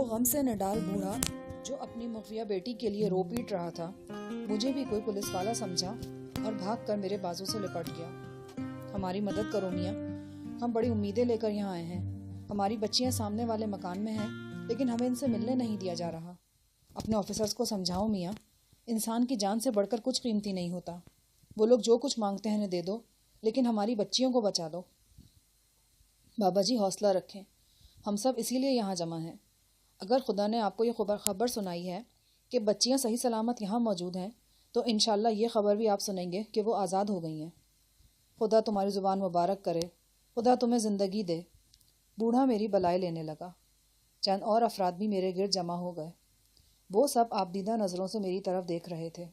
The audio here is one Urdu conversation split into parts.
وہ غم سے نڈال بوڑھا جو اپنی مخفیہ بیٹی کے لیے رو پیٹ رہا تھا مجھے بھی کوئی پولیس والا سمجھا اور بھاگ کر میرے بازو سے لپٹ گیا۔ ہماری مدد کرو میاں، ہم بڑی امیدیں لے کر یہاں آئے ہیں۔ ہماری بچیاں سامنے والے مکان میں ہیں لیکن ہمیں ان سے ملنے نہیں دیا جا رہا۔ اپنے آفیسرز کو سمجھاؤ میاں، انسان کی جان سے بڑھ کر کچھ قیمتی نہیں ہوتا۔ وہ لوگ جو کچھ مانگتے ہیں انہیں دے دو لیکن ہماری بچیوں کو بچا دو۔ بابا جی حوصلہ رکھیں، ہم سب اسی لیے یہاں جمع ہیں۔ اگر خدا نے آپ کو یہ خبر سنائی ہے کہ بچیاں صحیح سلامت یہاں موجود ہیں تو انشاءاللہ یہ خبر بھی آپ سنیں گے کہ وہ آزاد ہو گئی ہیں۔ خدا تمہاری زبان مبارک کرے، خدا تمہیں زندگی دے۔ بوڑھا میری بلائے لینے لگا۔ چند اور افراد بھی میرے گرد جمع ہو گئے۔ وہ سب آبدیدہ نظروں سے میری طرف دیکھ رہے تھے۔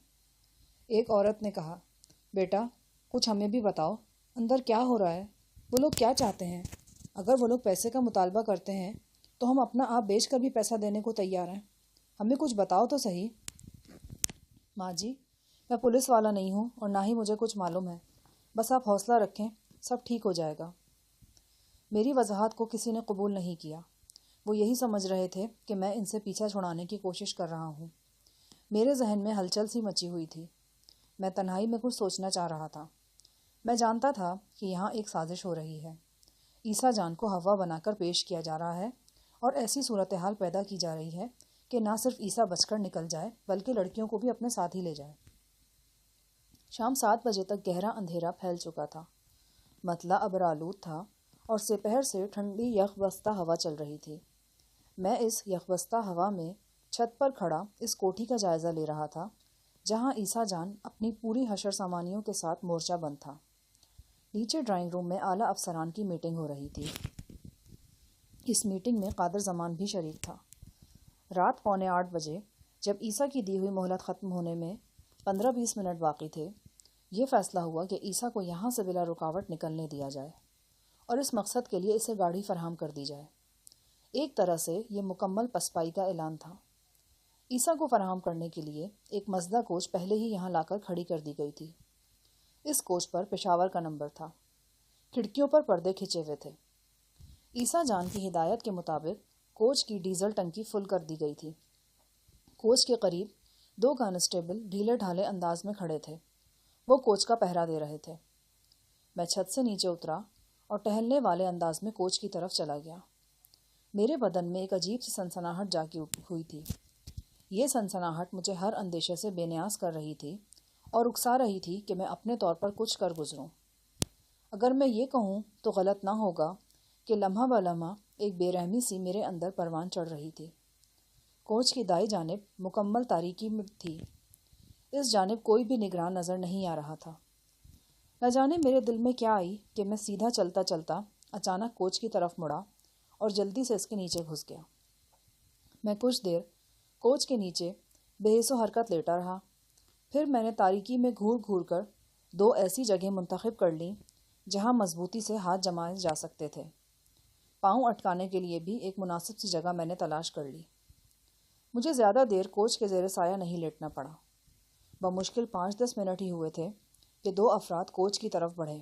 ایک عورت نے کہا، بیٹا کچھ ہمیں بھی بتاؤ، اندر کیا ہو رہا ہے؟ وہ لوگ کیا چاہتے ہیں؟ اگر وہ لوگ پیسے کا مطالبہ کرتے ہیں تو ہم اپنا آپ بیچ کر بھی پیسہ دینے کو تیار ہیں۔ ہمیں کچھ بتاؤ تو صحیح۔ ماں جی، میں پولیس والا نہیں ہوں اور نہ ہی مجھے کچھ معلوم ہے، بس آپ حوصلہ رکھیں، سب ٹھیک ہو جائے گا۔ میری وضاحت کو کسی نے قبول نہیں کیا۔ وہ یہی سمجھ رہے تھے کہ میں ان سے پیچھا چھڑانے کی کوشش کر رہا ہوں۔ میرے ذہن میں ہلچل سی مچی ہوئی تھی۔ میں تنہائی میں کچھ سوچنا چاہ رہا تھا۔ میں جانتا تھا کہ یہاں ایک سازش ہو رہی ہے۔ عیسیٰ جان کو حوا بنا کر پیش کیا جا رہا ہے اور ایسی صورتحال پیدا کی جا رہی ہے کہ نہ صرف عیسیٰ بچ کر نکل جائے بلکہ لڑکیوں کو بھی اپنے ساتھ ہی لے جائے۔ شام 7 بجے تک گہرا اندھیرا پھیل چکا تھا۔ مطلع ابرآلود تھا اور سپہر سے ٹھنڈی یخ بستہ ہوا چل رہی تھی۔ میں اس یخ بستہ ہوا میں چھت پر کھڑا اس کوٹھی کا جائزہ لے رہا تھا جہاں عیسیٰ جان اپنی پوری حشر سامانیوں کے ساتھ مورچہ بند تھا۔ نیچے ڈرائنگ روم میں اعلیٰ افسران کی میٹنگ ہو رہی تھی۔ اس میٹنگ میں قادر زمان بھی شریک تھا۔ رات 7:45 بجے جب عیسیٰ کی دی ہوئی مہلت ختم ہونے میں 15-20 منٹ باقی تھے، یہ فیصلہ ہوا کہ عیسیٰ کو یہاں سے بلا رکاوٹ نکلنے دیا جائے اور اس مقصد کے لیے اسے گاڑی فراہم کر دی جائے۔ ایک طرح سے یہ مکمل پسپائی کا اعلان تھا۔ عیسیٰ کو فراہم کرنے کے لیے ایک مزدہ کوچ پہلے ہی یہاں لا کر کھڑی کر دی گئی تھی۔ اس کوچ پر پشاور کا نمبر تھا۔ کھڑکیوں پر پردے کھچے ہوئے تھے۔ عیسیٰ جان کی ہدایت کے مطابق کوچ کی ڈیزل ٹنکی فل کر دی گئی تھی۔ کوچ کے قریب 2 کانسٹیبل ڈھیلے ڈھالے انداز میں کھڑے تھے۔ وہ کوچ کا پہرا دے رہے تھے۔ میں چھت سے نیچے اترا اور ٹہلنے والے انداز میں کوچ کی طرف چلا گیا۔ میرے بدن میں ایک عجیب سی سنسناہٹ جاگی ہوئی تھی۔ یہ سنسناہٹ مجھے ہر اندیشے سے بے نیاز کر رہی تھی اور اکسا رہی تھی کہ میں اپنے طور پر کچھ کر گزروں۔ اگر میں یہ کہوں تو غلط نہ ہوگا کہ لمحہ بہ لمحہ ایک بے رحمی سی میرے اندر پروان چڑھ رہی تھی۔ کوچ کی دائیں جانب مکمل تاریکی میں تھی۔ اس جانب کوئی بھی نگران نظر نہیں آ رہا تھا۔ نہ جانے میرے دل میں کیا آئی کہ میں سیدھا چلتا چلتا اچانک کوچ کی طرف مڑا اور جلدی سے اس کے نیچے گھس گیا۔ میں کچھ دیر کوچ کے نیچے بے حس و حرکت لیٹا رہا۔ پھر میں نے تاریکی میں گھور گھور کر 2 ایسی جگہیں منتخب کر لیں جہاں مضبوطی سے ہاتھ جمائے جا سکتے تھے۔ پاؤں اٹکانے کے لیے بھی ایک مناسب سی جگہ میں نے تلاش کر لی۔ مجھے زیادہ دیر کوچ کے زیر سایہ نہیں لیٹنا پڑا۔ بمشکل 5-10 منٹ ہی ہوئے تھے کہ 2 افراد کوچ کی طرف بڑھے۔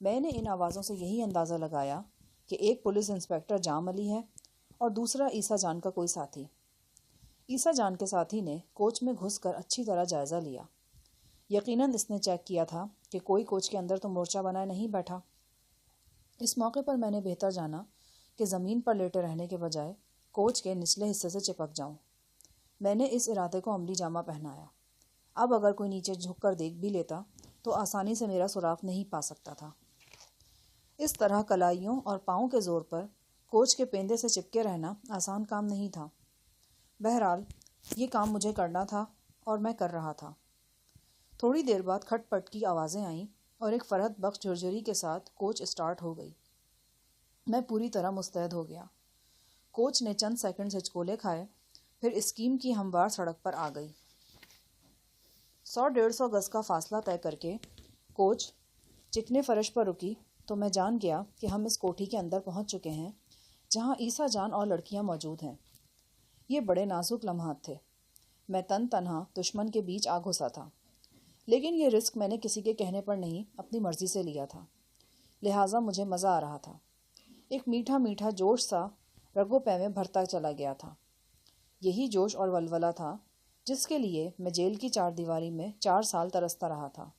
میں نے ان آوازوں سے یہی اندازہ لگایا کہ ایک پولیس انسپکٹر جام علی ہے اور دوسرا عیسیٰ جان کا کوئی ساتھی۔ عیسیٰ جان کے ساتھی نے کوچ میں گھس کر اچھی طرح جائزہ لیا۔ یقیناً اس نے چیک کیا تھا کہ کوئی کوچ کے اندر تو مورچہ بنائے نہیں بیٹھا۔ اس موقع پر میں نے بہتر جانا کہ زمین پر لیٹے رہنے کے بجائے کوچ کے نچلے حصے سے چپک جاؤں۔ میں نے اس ارادے کو عملی جامہ پہنایا۔ اب اگر کوئی نیچے جھک کر دیکھ بھی لیتا تو آسانی سے میرا سراغ نہیں پا سکتا تھا۔ اس طرح کلائیوں اور پاؤں کے زور پر کوچ کے پیندے سے چپکے رہنا آسان کام نہیں تھا۔ بہرحال یہ کام مجھے کرنا تھا اور میں کر رہا تھا۔ تھوڑی دیر بعد کھٹ پٹ کی آوازیں آئیں اور ایک فرحت بخش جھرجھری کے ساتھ کوچ اسٹارٹ ہو گئی۔ میں پوری طرح مستعد ہو گیا۔ کوچ نے چند سیکنڈ ہچکولے کھائے، پھر اسکیم کی ہموار سڑک پر آ گئی۔ 100-150 گز کا فاصلہ طے کر کے کوچ چکنے فرش پر رکی تو میں جان گیا کہ ہم اس کوٹھی کے اندر پہنچ چکے ہیں جہاں عیسیٰ جان اور لڑکیاں موجود ہیں۔ یہ بڑے نازک لمحات تھے۔ میں تنہا دشمن کے بیچ آ گھسا تھا، لیکن یہ رسک میں نے کسی کے کہنے پر نہیں، اپنی مرضی سے لیا تھا، لہٰذا مجھے مزہ آ رہا تھا۔ ایک میٹھا میٹھا جوش سا رگو پے میں بھرتا چلا گیا تھا۔ یہی جوش اور ولولہ تھا جس کے لیے میں جیل کی 4 دیواری میں 4 سال ترستا رہا تھا۔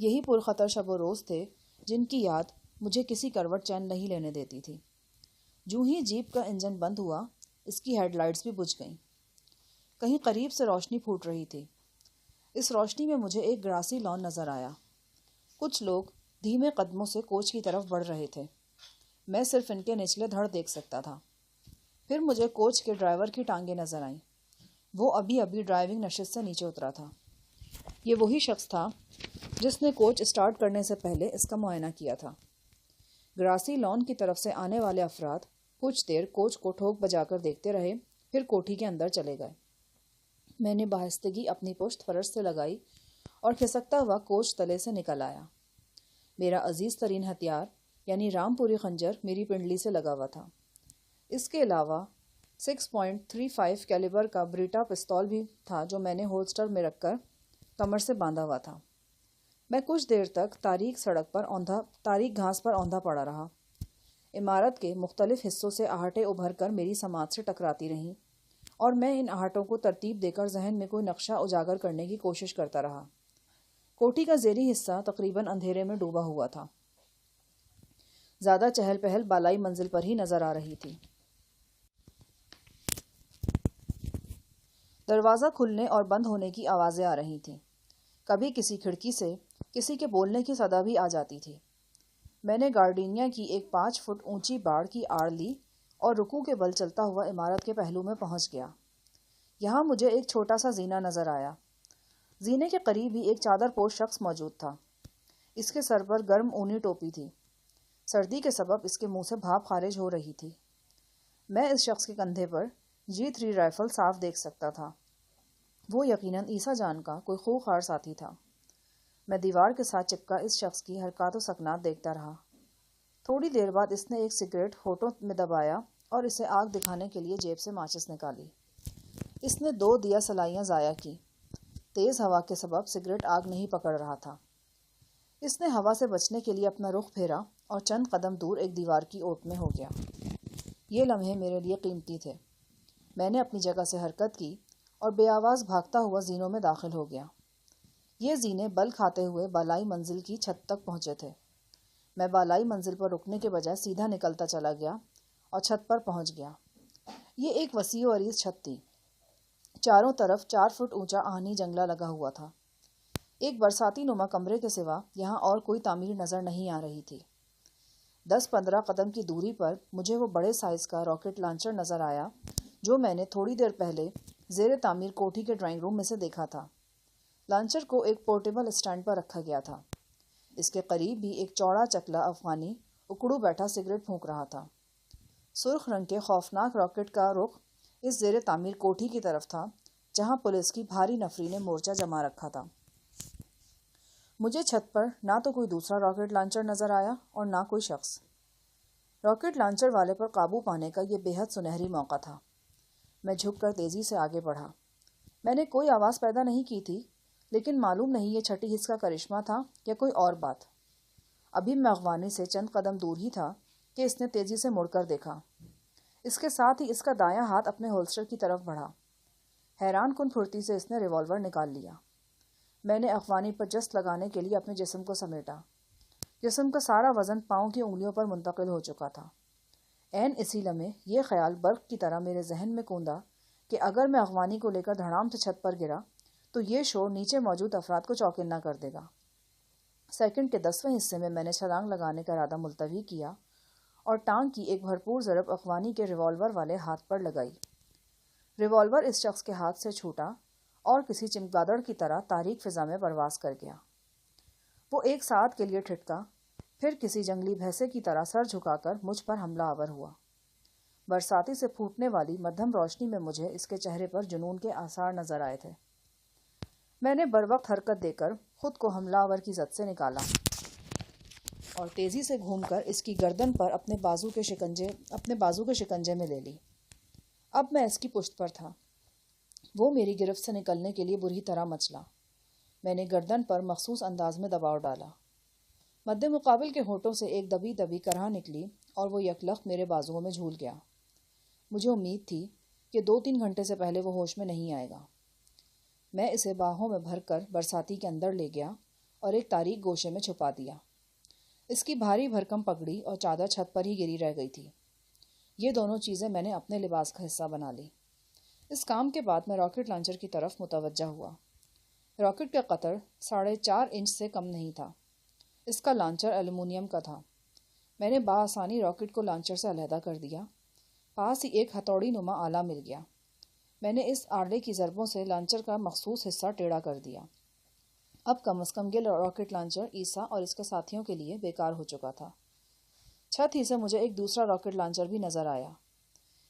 یہی پرخطر شب و روز تھے جن کی یاد مجھے کسی کروٹ چین نہیں لینے دیتی تھی۔ جوں ہی جیپ کا انجن بند ہوا، اس کی ہیڈ لائٹس بھی بجھ گئیں۔ کہیں قریب سے روشنی پھوٹ رہی تھی۔ اس روشنی میں مجھے ایک گراسی لان نظر آیا۔ کچھ لوگ دھیمے قدموں سے کوچ کی طرف بڑھ رہے تھے۔ میں صرف ان کے نچلے دھڑ دیکھ سکتا تھا۔ پھر مجھے کوچ کے ڈرائیور کی ٹانگیں نظر آئیں۔ وہ ابھی ڈرائیونگ نشست سے نیچے اترا تھا۔ یہ وہی شخص تھا جس نے کوچ اسٹارٹ کرنے سے پہلے اس کا معائنہ کیا تھا۔ گراسی لان کی طرف سے آنے والے افراد کچھ دیر کوچ کو ٹھوک بجا کر دیکھتے رہے، پھر کوٹھی کے اندر چلے گئے۔ میں نے بآہستگی اپنی پشت فرش سے لگائی اور کھسکتا ہوا کوچ تلے سے نکل آیا۔ میرا عزیز ترین ہتھیار یعنی رام پوری خنجر میری پنڈلی سے لگا ہوا تھا۔ اس کے علاوہ 6.35 کیلیبر کا بریٹا پستول بھی تھا جو میں نے ہولسٹر میں رکھ کر کمر سے باندھا ہوا تھا۔ میں کچھ دیر تک تاریک گھاس پر اوندھا پڑا رہا۔ عمارت کے مختلف حصوں سے آہٹیں ابھر کر میری سماعت سے ٹکراتی رہیں اور میں ان آہٹوں کو ترتیب دے کر ذہن میں کوئی نقشہ اجاگر کرنے کی کوشش کرتا رہا۔ کوٹھی کا زیریں حصہ تقریباً اندھیرے میں ڈوبا ہوا تھا۔ زیادہ چہل پہل بالائی منزل پر ہی نظر آ رہی تھی۔ دروازہ کھلنے اور بند ہونے کی آوازیں آ رہی تھیں۔ کبھی کسی کھڑکی سے کسی کے بولنے کی صدا بھی آ جاتی تھی۔ میں نے گارڈینیا کی ایک 5 فٹ اونچی باڑ کی آڑ لی اور رکوع کے بل چلتا ہوا عمارت کے پہلو میں پہنچ گیا۔ یہاں مجھے ایک چھوٹا سا زینہ نظر آیا۔ زینے کے قریب ہی ایک چادر پوش شخص موجود تھا۔ اس کے سر پر گرم اونی ٹوپی تھی۔ سردی کے سبب اس کے منہ سے بھاپ خارج ہو رہی تھی۔ میں اس شخص کے کندھے پر G3 رائفل صاف دیکھ سکتا تھا۔ وہ یقیناً عیسیٰ جان کا کوئی خوخار ساتھی تھا۔ میں دیوار کے ساتھ چپکا اس شخص کی حرکات و سکنات دیکھتا رہا۔ تھوڑی دیر بعد اس نے ایک سگریٹ ہونٹوں میں دبایا اور اسے آگ دکھانے کے لیے جیب سے ماچس نکالی۔ اس نے 2 دیا سلائیاں ضائع کی۔ تیز ہوا کے سبب سگریٹ آگ نہیں پکڑ رہا تھا۔ اس نے ہوا سے بچنے کے لیے اپنا رخ پھیرا اور چند قدم دور ایک دیوار کی اوٹ میں ہو گیا۔ یہ لمحے میرے لیے قیمتی تھے۔ میں نے اپنی جگہ سے حرکت کی اور بے آواز بھاگتا ہوا زینوں میں داخل ہو گیا۔ یہ زینے بل کھاتے ہوئے بالائی منزل کی چھت تک پہنچے تھے۔ میں بالائی منزل پر رکنے کے بجائے سیدھا نکلتا چلا گیا اور چھت پر پہنچ گیا۔ یہ ایک وسیع و عریض چھت تھی۔ چاروں طرف 4 فٹ اونچا آہنی جنگلہ لگا ہوا تھا۔ ایک برساتی نما کمرے کے سوا یہاں اور کوئی تعمیر نظر نہیں آ رہی تھی۔ 10-15 قدم کی دوری پر مجھے وہ بڑے سائز کا راکٹ لانچر نظر آیا جو میں نے تھوڑی دیر پہلے زیر تعمیر کوٹھی کے ڈرائنگ روم میں سے دیکھا تھا۔ لانچر کو ایک پورٹیبل اسٹینڈ پر رکھا گیا تھا۔ اس کے قریب بھی ایک چوڑا چکلا افغانی اکڑو بیٹھا سگریٹ پھونک رہا تھا۔ سرخ رنگ کے خوفناک راکٹ کا رخ اس زیر تعمیر کوٹھی کی طرف تھا جہاں پولیس کی بھاری نفری نے مورچہ جما رکھا تھا۔ مجھے چھت پر نہ تو کوئی دوسرا راکٹ لانچر نظر آیا اور نہ کوئی شخص۔ راکٹ لانچر والے پر قابو پانے کا یہ بے حد سنہری موقع تھا۔ میں جھک کر تیزی سے آگے بڑھا۔ میں نے کوئی آواز پیدا نہیں کی تھی، لیکن معلوم نہیں یہ چھٹی حص کا کرشمہ تھا یا کوئی اور بات۔ ابھی میں اغوانی سے چند قدم دور ہی تھا کہ اس نے تیزی سے مڑ کر دیکھا۔ اس کے ساتھ ہی اس کا دایاں ہاتھ اپنے ہولسٹر کی طرف بڑھا۔ حیران کن پھرتی سے اس نے ریوالور نکال لیا۔ میں نے اغوانی پر جست لگانے کے لیے اپنے جسم کو سمیٹا۔ جسم کا سارا وزن پاؤں کی انگلیوں پر منتقل ہو چکا تھا۔ عین اسی لمحے یہ خیال برق کی طرح میرے ذہن میں کوندا کہ اگر میں اغوانی کو لے کر دھڑام سے چھت پر گرا تو یہ شور نیچے موجود افراد کو چوکنا کر دے گا۔ سیکنڈ کے 10ویں حصے میں نے چھلانگ لگانے کا ارادہ ملتوی کیا اور ٹانگ کی ایک بھرپور ضرب اغوانی کے ریوالور والے ہاتھ پر لگائی۔ ریوالور اس شخص کے ہاتھ سے چھوٹا اور کسی چمگادڑ کی طرح تاریک فضا میں پرواز کر گیا۔ وہ ایک ساتھ کے لیے ٹھٹکا، پھر کسی جنگلی بھینسے کی طرح سر جھکا کر مجھ پر حملہ آور ہوا۔ برساتی سے پھوٹنے والی مدھم روشنی میں مجھے اس کے چہرے پر جنون کے آثار نظر آئے تھے۔ میں نے بروقت حرکت دے کر خود کو حملہ آور کی زد سے نکالا اور تیزی سے گھوم کر اس کی گردن پر اپنے بازو کے شکنجے میں لے لی۔ اب میں اس کی پشت پر تھا۔ وہ میری گرفت سے نکلنے کے لیے بری طرح مچلا۔ میں نے گردن پر مخصوص انداز میں دباؤ ڈالا۔ مد مقابل کے ہونٹوں سے ایک دبی دبی کرہ نکلی اور وہ یکلخت میرے بازوؤں میں جھول گیا۔ مجھے امید تھی کہ 2-3 گھنٹے سے پہلے وہ ہوش میں نہیں آئے گا۔ میں اسے باہوں میں بھر کر برساتی کے اندر لے گیا اور ایک تاریک گوشے میں چھپا دیا۔ اس کی بھاری بھرکم پگڑی اور چادر چھت پر ہی گری رہ گئی تھی۔ یہ دونوں چیزیں میں نے اپنے لباس کا حصہ بنا لی۔ اس کام کے بعد میں راکٹ لانچر کی طرف متوجہ ہوا۔ راکٹ کا قطر 4.5 انچ سے کم نہیں تھا۔ اس کا لانچر ایلومینیم کا تھا۔ میں نے بآسانی راکٹ کو لانچر سے علیحدہ کر دیا۔ پاس ہی ایک ہتھوڑی نما آلہ مل گیا۔ میں نے اس آلے کی ضربوں سے لانچر کا مخصوص حصہ ٹیڑھا کر دیا۔ اب کم از کم یہ راکٹ لانچر عیسیٰ اور اس کے ساتھیوں کے لیے بیکار ہو چکا تھا۔ چھت ہی سے مجھے ایک دوسرا راکٹ لانچر بھی نظر آیا۔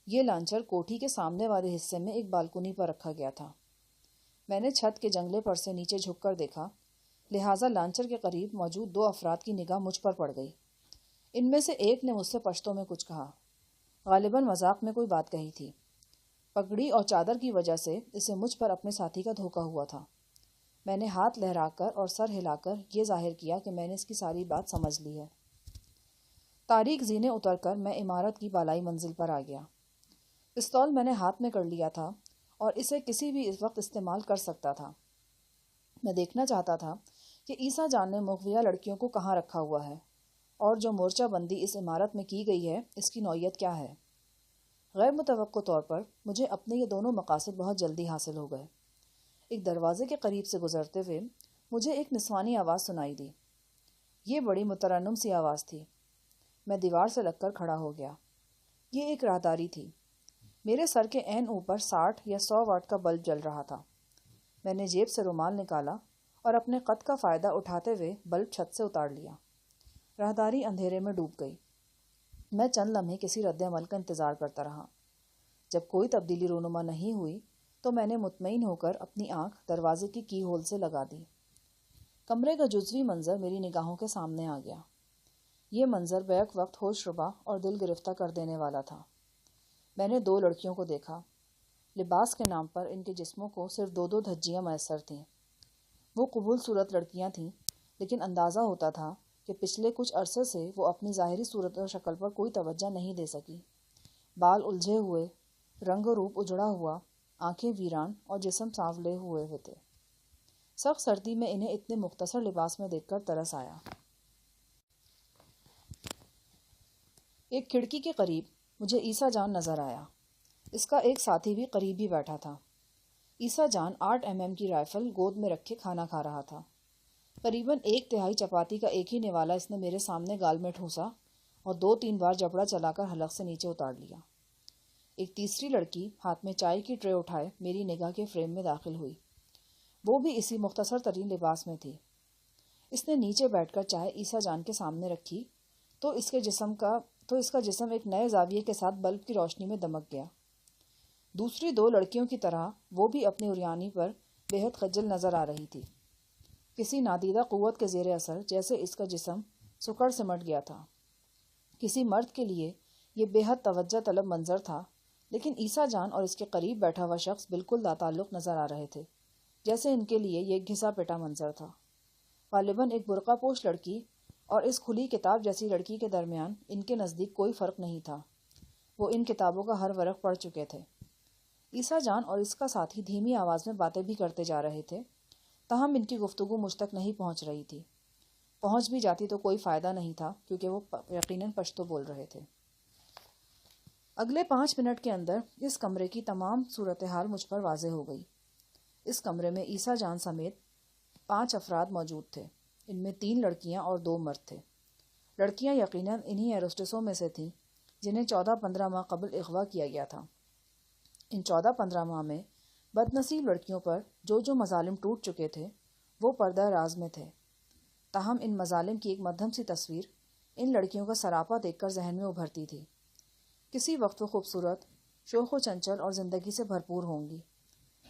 یہ لانچر کوٹھی کے سامنے والے حصے میں ایک بالکنی پر رکھا گیا تھا۔ میں نے چھت کے جنگلے پر سے نیچے جھک کر دیکھا، لہٰذا لانچر کے قریب موجود 2 افراد کی نگاہ مجھ پر پڑ گئی۔ ان میں سے ایک نے مجھ سے پشتو میں کچھ کہا، غالباً مذاق میں کوئی بات کہی تھی۔ پگڑی اور چادر کی وجہ سے اسے مجھ پر اپنے ساتھی کا دھوکہ ہوا تھا۔ میں نے ہاتھ لہرا کر اور سر ہلا کر یہ ظاہر کیا کہ میں نے اس کی ساری بات سمجھ لی ہے۔ تاریک زینے اتر کر میں عمارت کی بالائی منزل پر آ گیا۔ پستول میں نے ہاتھ میں کر لیا تھا اور اسے کسی بھی اس وقت استعمال کر سکتا تھا۔ میں دیکھنا چاہتا تھا کہ عیسیٰ جان نے مغویہ لڑکیوں کو کہاں رکھا ہوا ہے اور جو مورچہ بندی اس عمارت میں کی گئی ہے اس کی نوعیت کیا ہے۔ غیر متوقع طور پر مجھے اپنے یہ دونوں مقاصد بہت جلدی حاصل ہو گئے۔ ایک دروازے کے قریب سے گزرتے ہوئے مجھے ایک نسوانی آواز سنائی دی۔ یہ بڑی مترنم سی آواز تھی۔ میں دیوار سے لگ کر کھڑا ہو گیا۔ یہ ایک راہداری تھی۔ میرے سر کے عین اوپر 60 یا 100 واٹ کا بلب جل رہا تھا۔ میں نے جیب سے رومال نکالا اور اپنے قد کا فائدہ اٹھاتے ہوئے بلب چھت سے اتار لیا۔ راہداری اندھیرے میں ڈوب گئی۔ میں چند لمحے کسی رد عمل کا انتظار کرتا رہا۔ جب کوئی تبدیلی رونما نہیں ہوئی تو میں نے مطمئن ہو کر اپنی آنکھ دروازے کی کی ہول سے لگا دی۔ کمرے کا جزوی منظر میری نگاہوں کے سامنے آ گیا۔ یہ منظر بیک وقت ہوش ربا اور دل گرفتہ کر دینے والا تھا۔ میں نے 2 لڑکیوں کو دیکھا۔ لباس کے نام پر ان کے جسموں کو صرف 2 دھجیاں میسر تھیں۔ وہ قبول صورت لڑکیاں تھیں، لیکن اندازہ ہوتا تھا کہ پچھلے کچھ عرصے سے وہ اپنی ظاہری صورت اور شکل پر کوئی توجہ نہیں دے سکی۔ بال الجھے ہوئے، رنگ و روپ اجڑا ہوا، آنکھیں ویران اور جسم سانولے ہوئے تھے۔ سخت سردی میں انہیں اتنے مختصر لباس میں دیکھ کر ترس آیا۔ ایک کھڑکی کے قریب مجھے عیسیٰ جان نظر آیا۔ اس کا ایک ساتھی بھی قریب ہی بیٹھا تھا۔ عیسیٰ جان 8 mm کی رائفل گود میں رکھے کھانا کھا رہا تھا۔ قریباً 1/3 چپاتی کا ایک ہی نوالا اس نے میرے سامنے گال میں ٹھوسا اور 2-3 بار جبڑا چلا کر حلق سے نیچے اتار لیا۔ ایک تیسری لڑکی ہاتھ میں چائے کی ٹرے اٹھائے میری نگاہ کے فریم میں داخل ہوئی۔ وہ بھی اسی مختصر ترین لباس میں تھی۔ اس نے نیچے بیٹھ کر چائے عیسیٰ جان کے سامنے رکھی تو اس کا جسم ایک نئے زاویے کے ساتھ بلب کی روشنی میں دمک گیا۔ دوسری 2 لڑکیوں کی طرح وہ بھی اپنی اریانی پر بے حد خجل نظر آ رہی تھی۔ کسی نادیدہ قوت کے زیر اثر جیسے اس کا جسم سکڑ سمٹ گیا تھا۔ کسی مرد کے لیے یہ بے حد توجہ طلب منظر تھا، لیکن عیسیٰ جان اور اس کے قریب بیٹھا ہوا شخص بالکل لاتعلق نظر آ رہے تھے، جیسے ان کے لیے یہ گھسا پٹا منظر تھا۔ غالباً ایک برقع پوش لڑکی اور اس کھلی کتاب جیسی لڑکی کے درمیان ان کے نزدیک کوئی فرق نہیں تھا۔ وہ ان کتابوں کا ہر ورق پڑھ چکے تھے۔ عیسیٰ جان اور اس کا ساتھی دھیمی آواز میں باتیں بھی کرتے جا رہے تھے، تاہم ان کی گفتگو مجھ تک نہیں پہنچ رہی تھی۔ پہنچ بھی جاتی تو کوئی فائدہ نہیں تھا، کیونکہ وہ یقیناً پشتو بول رہے تھے۔ اگلے 5 منٹ کے اندر اس کمرے کی تمام صورتحال مجھ پر واضح ہو گئی۔ اس کمرے میں عیسیٰ جان سمیت 5 افراد موجود تھے۔ ان میں 3 لڑکیاں اور 2 مرد تھے۔ لڑکیاں یقیناً انہی ایروسٹسوں میں سے تھیں جنہیں 14-15 ماہ قبل اغوا کیا گیا تھا۔ ان 14-15 ماہ میں بد نصیب لڑکیوں پر جو مظالم ٹوٹ چکے تھے وہ پردہ راز میں تھے، تاہم ان مظالم کی ایک مدھم سی تصویر ان لڑکیوں کا سراپا دیکھ کر ذہن میں ابھرتی تھی۔ کسی وقت وہ خوبصورت، شوخ و چنچل اور زندگی سے بھرپور ہوں گی،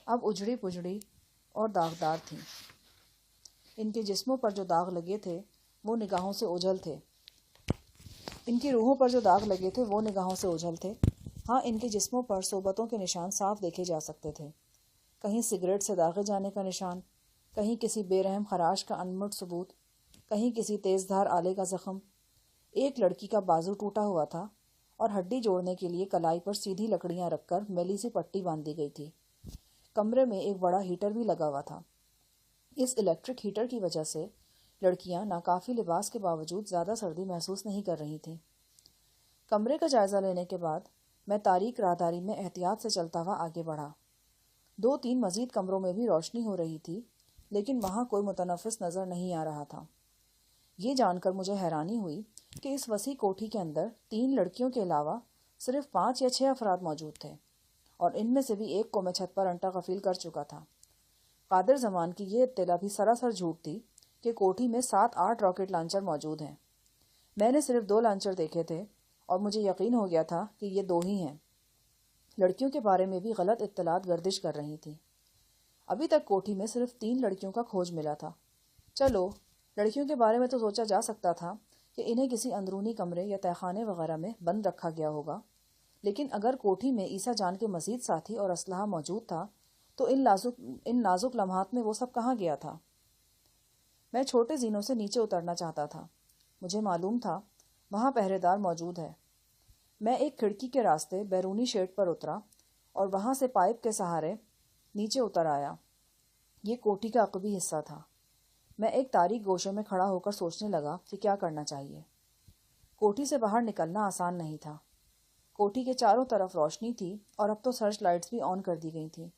اب اجڑی پجڑی اور داغدار تھیں۔ ان کے جسموں پر جو داغ لگے تھے وہ نگاہوں سے اوجھل تھے۔ ان کی روحوں پر جو داغ لگے تھے وہ نگاہوں سے اوجھل تھے۔ ہاں، ان کے جسموں پر صحبتوں کے نشان صاف دیکھے جا سکتے تھے، کہیں سگریٹ سے داغے جانے کا نشان، کہیں کسی بے رحم خراش کا انمٹ ثبوت۔ کہیں کسی تیز دھار آلے کا زخم۔ ایک لڑکی کا بازو ٹوٹا ہوا تھا اور ہڈی جوڑنے کے لیے کلائی پر سیدھی لکڑیاں رکھ کر میلی سی پٹی باندھ دی گئی تھی۔ کمرے میں ایک بڑا ہیٹر بھی لگا ہوا تھا۔ اس الیکٹرک ہیٹر کی وجہ سے لڑکیاں ناکافی لباس کے باوجود زیادہ سردی محسوس نہیں کر رہی تھیں۔ کمرے کا جائزہ لینے کے بعد میں تاریک راہداری میں احتیاط سے چلتا ہوا آگے بڑھا۔ 2-3 مزید کمروں میں بھی روشنی ہو رہی تھی، لیکن وہاں کوئی متنفس نظر نہیں آ رہا تھا۔ یہ جان کر مجھے حیرانی ہوئی کہ اس وسیع کوٹھی کے اندر 3 لڑکیوں کے علاوہ صرف 5 یا 6 افراد موجود تھے، اور ان میں سے بھی ایک کو میں چھت پر انٹا غفیل کر چکا تھا۔ قادر زمان کی یہ اطلاع بھی سراسر جھوٹ تھی کہ کوٹھی میں 7-8 راکٹ لانچر موجود ہیں۔ میں نے صرف 2 لانچر دیکھے تھے اور مجھے یقین ہو گیا تھا کہ یہ 2 ہی ہیں۔ لڑکیوں کے بارے میں بھی غلط اطلاعات گردش کر رہی تھیں۔ ابھی تک کوٹھی میں صرف 3 لڑکیوں کا کھوج ملا تھا۔ چلو، لڑکیوں کے بارے میں تو سوچا جا سکتا تھا کہ انہیں کسی اندرونی کمرے یا تہخانے وغیرہ میں بند رکھا گیا ہوگا، لیکن اگر کوٹھی میں عیسیٰ جان کے مزید ساتھی اور اسلحہ موجود تھا تو ان نازک لمحات میں وہ سب کہاں گیا تھا؟ میں چھوٹے زینوں سے نیچے اترنا چاہتا تھا۔ مجھے معلوم تھا وہاں پہرے دار موجود ہے۔ میں ایک کھڑکی کے راستے بیرونی شیڈ پر اترا اور وہاں سے پائپ کے سہارے نیچے اتر آیا۔ یہ کوٹھی کا عقبی حصہ تھا۔ میں ایک تاریک گوشے میں کھڑا ہو کر سوچنے لگا کہ کیا کرنا چاہیے۔ کوٹھی سے باہر نکلنا آسان نہیں تھا۔ کوٹھی کے چاروں طرف روشنی تھی اور اب تو سرچ لائٹس بھی آن کر دی گئی تھیں۔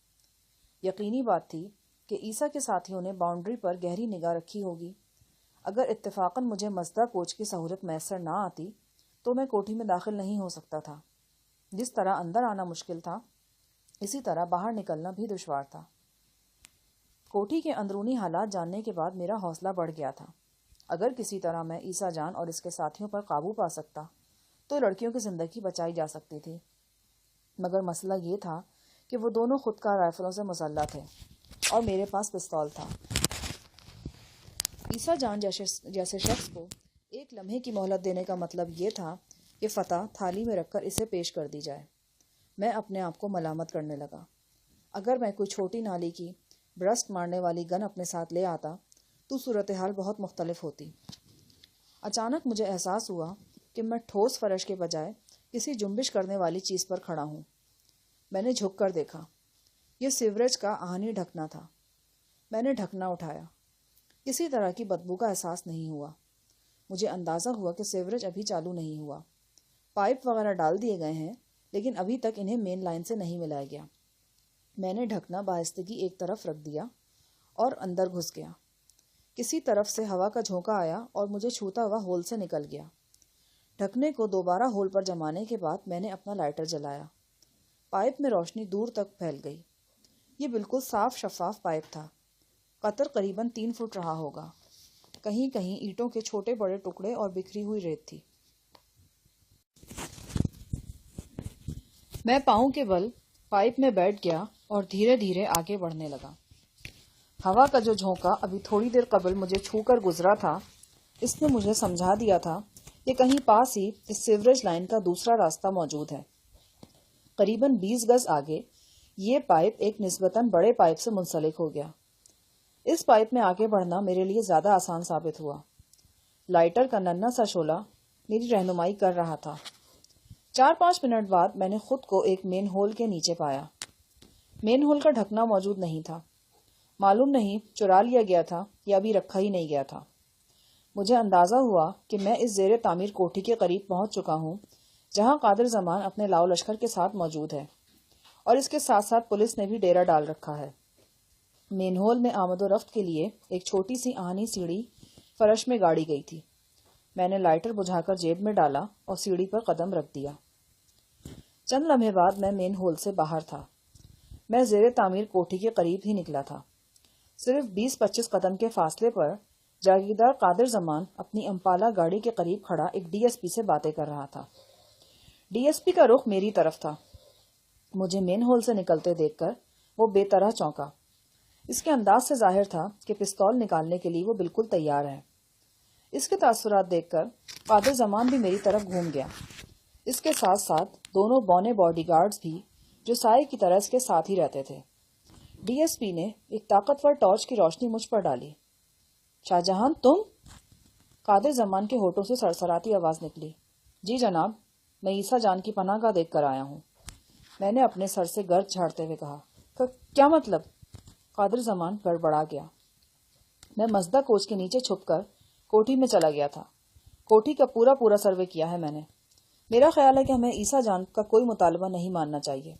یقینی بات تھی کہ عیسیٰ کے ساتھیوں نے باؤنڈری پر گہری نگاہ رکھی ہوگی۔ اگر اتفاقاً مجھے مزدہ کوچ کی سہولت میسر نہ آتی تو میں کوٹھی میں داخل نہیں ہو سکتا تھا۔ جس طرح اندر آنا مشکل تھا، اسی طرح باہر نکلنا بھی دشوار تھا۔ کوٹھی کے اندرونی حالات جاننے کے بعد میرا حوصلہ بڑھ گیا تھا۔ اگر کسی طرح میں عیسیٰ جان اور اس کے ساتھیوں پر قابو پا سکتا تو لڑکیوں کی زندگی بچائی جا سکتی تھی، مگر مسئلہ یہ تھا کہ وہ دونوں خودکار رائفلوں سے مسلح تھے اور میرے پاس پستول تھا۔ عیسیٰ جان جیسے شخص کو ایک لمحے کی مہلت دینے کا مطلب یہ تھا کہ فتح تھالی میں رکھ کر اسے پیش کر دی جائے۔ میں اپنے آپ کو ملامت کرنے لگا۔ اگر میں کوئی چھوٹی نالی کی برسٹ مارنے والی گن اپنے ساتھ لے آتا تو صورتحال بہت مختلف ہوتی۔ اچانک مجھے احساس ہوا کہ میں ٹھوس فرش کے بجائے کسی جنبش کرنے والی چیز پر کھڑا ہوں۔ میں نے جھک کر دیکھا۔ یہ سیوریج کا آہنی ڈھکنا تھا۔ میں نے ڈھکنا اٹھایا۔ کسی طرح کی بدبو کا احساس نہیں ہوا۔ مجھے اندازہ ہوا کہ سیوریج ابھی چالو نہیں ہوا۔ پائپ وغیرہ ڈال دیے گئے ہیں، لیکن ابھی تک انہیں مین لائن سے نہیں ملایا گیا۔ میں نے ڈھکنا بآہستگی ایک طرف رکھ دیا اور اندر گھس گیا۔ کسی طرف سے ہوا کا جھونکا آیا اور مجھے چھوتا ہوا ہول سے نکل گیا۔ ڈھکنے کو دوبارہ ہول پر جمانے کے بعد میں نے اپنا لائٹر جلایا۔ پائپ میں روشنی دور تک پھیل گئی۔ یہ بالکل صاف شفاف پائپ تھا۔ قطر قریباً 3 فٹ رہا ہوگا۔ کہیں کہیں اینٹوں کے چھوٹے بڑے ٹکڑے اور بکھری ہوئی ریت تھی۔ میں پاؤں کے بل پائپ میں بیٹھ گیا اور دھیرے دھیرے آگے بڑھنے لگا۔ ہوا کا جو جھونکا ابھی تھوڑی دیر قبل مجھے چھو کر گزرا تھا، اس نے مجھے سمجھا دیا تھا کہ کہیں پاس ہی اس سیوریج لائن کا دوسرا راستہ موجود ہے۔ قریباً 20 گز آگے یہ پائپ ایک نسبتاً بڑے پائپ سے منسلک ہو گیا۔ اس پائپ میں آگے بڑھنا میرے لیے زیادہ آسان ثابت ہوا۔ لائٹر کا ننھا سا شعلہ میری رہنمائی کر رہا تھا۔ 4-5 منٹ بعد میں نے خود کو ایک مین ہول کے نیچے پایا۔ مین ہول کا ڈھکنا موجود نہیں تھا۔ معلوم نہیں چرا لیا گیا تھا یا ابھی رکھا ہی نہیں گیا تھا۔ مجھے اندازہ ہوا کہ میں اس زیر تعمیر کوٹھی کے قریب پہنچ چکا ہوں، جہاں قادر زمان اپنے لاؤ لشکر کے ساتھ موجود ہے، اور اس کے ساتھ ساتھ پولیس نے بھی ڈیرا ڈال رکھا ہے۔ مین ہول میں آمد و رفت کے لیے ایک چھوٹی سی آہنی سیڑھی فرش میں گاڑی گئی تھی۔ میں نے لائٹر بجھا کر جیب میں ڈالا اور سیڑھی پر قدم رکھ دیا۔ چند لمحے بعد میں مین ہول سے باہر تھا۔ میں زیر تعمیر کوٹھی کے قریب ہی نکلا تھا۔ صرف 20-25 قدم کے فاصلے پر جاگیردار قادر زمان اپنی امپالہ گاڑی کے قریب کھڑا ایک ڈی ایس پی سے باتیں کر رہا تھا۔ ڈی ایس پی کا رخ میری طرف تھا۔ مجھے مین ہول سے نکلتے دیکھ کر وہ بے طرح چونکا۔ اس کے انداز سے ظاہر تھا کہ پستول نکالنے کے لیے وہ بالکل تیار ہے۔ اس کے تاثرات دیکھ کر قادر زمان بھی میری طرف گھوم گیا۔ اس کے ساتھ ساتھ دونوں بونے باڈی گارڈز بھی، جو سائے کی طرح اس کے ساتھ ہی رہتے تھے۔ ڈی ایس پی نے ایک طاقتور ٹارچ کی روشنی مجھ پر ڈالی۔ شاہ جہان تم؟ قادر زمان کے ہونٹوں سے سرسراتی آواز نکلی، جی جناب، میں عیسیٰ جان کی پناہ گاہ دیکھ کر آیا ہوں۔ میں نے اپنے سر سے گرد جھاڑتے ہوئے کہا، کیا مطلب؟ قادر زمان گڑبڑا گیا۔ میں مزدہ کوچ کے نیچے چھپ کر کوٹھی میں چلا گیا تھا۔ کوٹھی کا پورا سروے کیا ہے میں نے۔ میرا خیال ہے کہ ہمیں عیسیٰ جان کا کوئی مطالبہ نہیں ماننا چاہیے،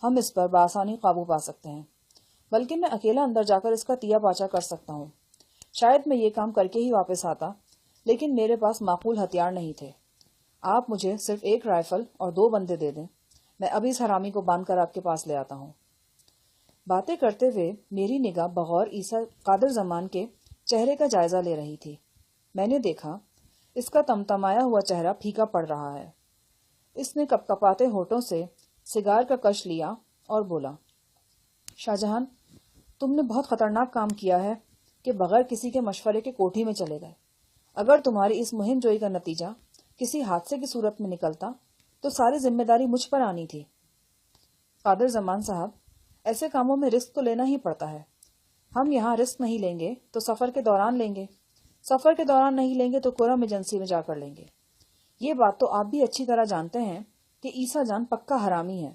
ہم اس پر بآسانی قابو پا سکتے ہیں، بلکہ میں اکیلا اندر جا کر اس کا تیا پاچا کر سکتا ہوں۔ شاید میں یہ کام کر کے ہی واپس آتا، لیکن میرے پاس معقول ہتھیار نہیں تھے۔ آپ مجھے صرف 1 رائفل اور 2 بندے دے دیں، میں ابھی اس حرامی کو باندھ کر آپ کے پاس لے آتا ہوں۔ باتیں کرتے ہوئے میری نگاہ بغور عیسیٰ قادر زمان کے چہرے کا جائزہ لے رہی تھی۔ میں نے دیکھا اس کا تمتمایا ہوا چہرہ پھیکا پڑ رہا ہے۔ اس نے کپکپاتے ہونٹوں سے سگار کا کش لیا اور بولا، شاہ جہان، تم نے بہت خطرناک کام کیا ہے کہ بغیر کسی کے مشورے کے کوٹھی میں چلے گئے۔ اگر تمہاری اس مہم جوئی کا نتیجہ کسی حادثے کی صورت میں نکلتا تو ساری ذمہ داری مجھ پر آنی تھی۔ قادر زمان صاحب، ایسے کاموں میں رسک تو لینا ہی پڑتا ہے۔ ہم یہاں رسک نہیں لیں گے تو سفر کے دوران لیں گے، سفر کے دوران نہیں لیں گے تو کوئرم ایجنسی میں جا کر لیں گے۔ یہ بات تو آپ بھی اچھی طرح جانتے ہیں کہ عیسیٰ جان پکا حرامی ہے۔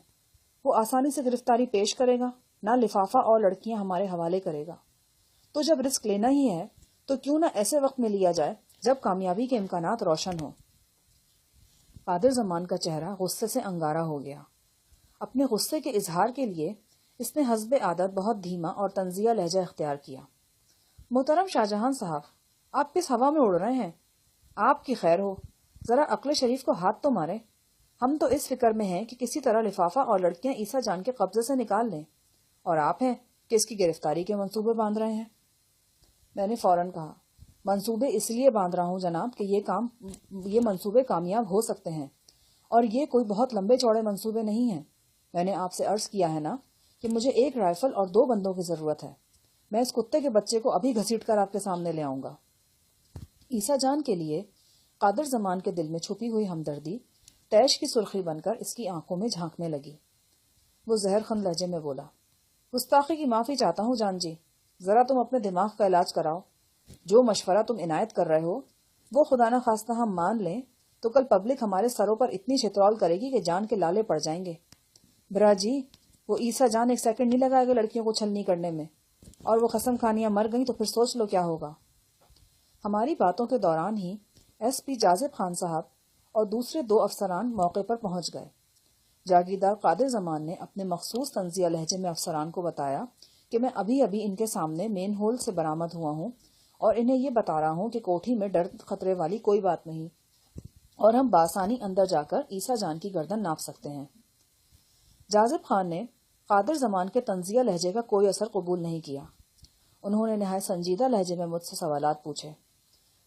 وہ آسانی سے گرفتاری پیش کرے گا، نہ لفافہ اور لڑکیاں ہمارے حوالے کرے گا۔ تو جب رسک لینا ہی ہے تو کیوں نہ ایسے وقت میں لیا جائے جب کامیابی کے امکانات روشن ہوں۔ قادر زمان کا چہرہ غصے سے انگارا ہو گیا۔ اپنے غصے کے اظہار کے لیے اس نے حسب عادت بہت دھیما اور طنزیہ لہجہ اختیار کیا۔ محترم شاہ جہان صاحب، آپ کس ہوا میں اڑ رہے ہیں؟ آپ کی خیر ہو، ذرا عقل شریف کو ہاتھ تو مارے۔ ہم تو اس فکر میں ہیں کہ کسی طرح لفافہ اور لڑکیاں عیسیٰ جان کے قبضے سے نکال لیں، اور آپ ہیں کہ اس کی گرفتاری کے منصوبے باندھ رہے ہیں۔ میں نے فوراً کہا، منصوبے اس لیے باندھ رہا ہوں جناب کہ یہ منصوبے کامیاب ہو سکتے ہیں، اور یہ کوئی بہت لمبے چوڑے منصوبے نہیں ہیں۔ میں نے آپ سے عرض کیا ہے نا کہ مجھے 1 رائفل اور 2 بندوں کی ضرورت ہے۔ میں اس کتے کے بچے کو ابھی گھسیٹ کر آپ کے سامنے لے آؤں گا۔ عیسیٰ جان کے لیے قادر زمان کے دل میں چھپی ہوئی ہمدردی تیش کی سرخی بن کر اس کی آنکھوں میں جھانکنے لگی۔ وہ زہر خند لہجے میں بولا، گستاخی کی معافی چاہتا ہوں جان جی، ذرا تم اپنے دماغ کا علاج کراؤ۔ جو مشورہ تم عنایت کر رہے ہو وہ خدا نہ خواستہ ہم مان لیں تو کل پبلک ہمارے سروں پر اتنی چترول کرے گی کہ جان کے لالے پڑ جائیں گے۔ برا جی، وہ عیسیٰ جان 1 سیکنڈ نہیں لگائے گا لڑکیوں کو چھلنی کرنے میں، اور وہ قسم خانیاں مر گئیں تو پھر سوچ لو کیا ہوگا۔ ہماری باتوں کے دوران ہی ایس پی جازب خان صاحب اور دوسرے 2 افسران موقع پر پہنچ گئے۔ جاگیردار قادر زمان نے اپنے مخصوص طنزیہ لہجے میں افسران کو بتایا کہ میں ابھی ان کے سامنے مین ہول سے برآمد ہوا ہوں، اور انہیں یہ بتا رہا ہوں کہ کوٹھی میں ڈر خطرے والی کوئی بات نہیں، اور ہم بآسانی اندر جا کر عیسیٰ جان کی گردن ناپ سکتے ہیں۔ جازب خان نے قادر زمان کے طنزیہ لہجے کا کوئی اثر قبول نہیں کیا۔ انہوں نے نہایت سنجیدہ لہجے میں مجھ سے سوالات پوچھے۔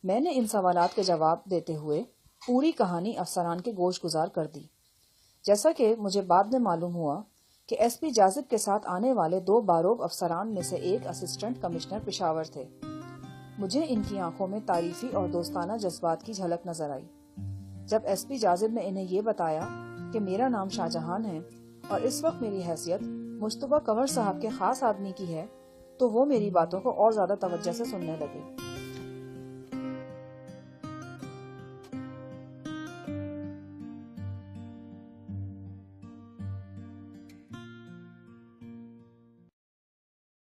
میں نے ان سوالات کے جواب دیتے ہوئے پوری کہانی افسران کے گوش گزار کر دی۔ جیسا کہ مجھے بعد میں معلوم ہوا کہ ایس پی جازب کے ساتھ آنے والے 2 باروک افسران میں سے ایک اسسٹنٹ کمشنر پشاور تھے۔ مجھے ان کی آنکھوں میں تعریفی اور دوستانہ جذبات کی جھلک نظر آئی۔ جب ایس پی جازب نے انہیں یہ بتایا کہ میرا نام شاہ جہان ہے اور اس وقت میری حیثیت مشتبہ کنور صاحب کے خاص آدمی کی ہے، تو وہ میری باتوں کو اور زیادہ توجہ سے سننے لگے۔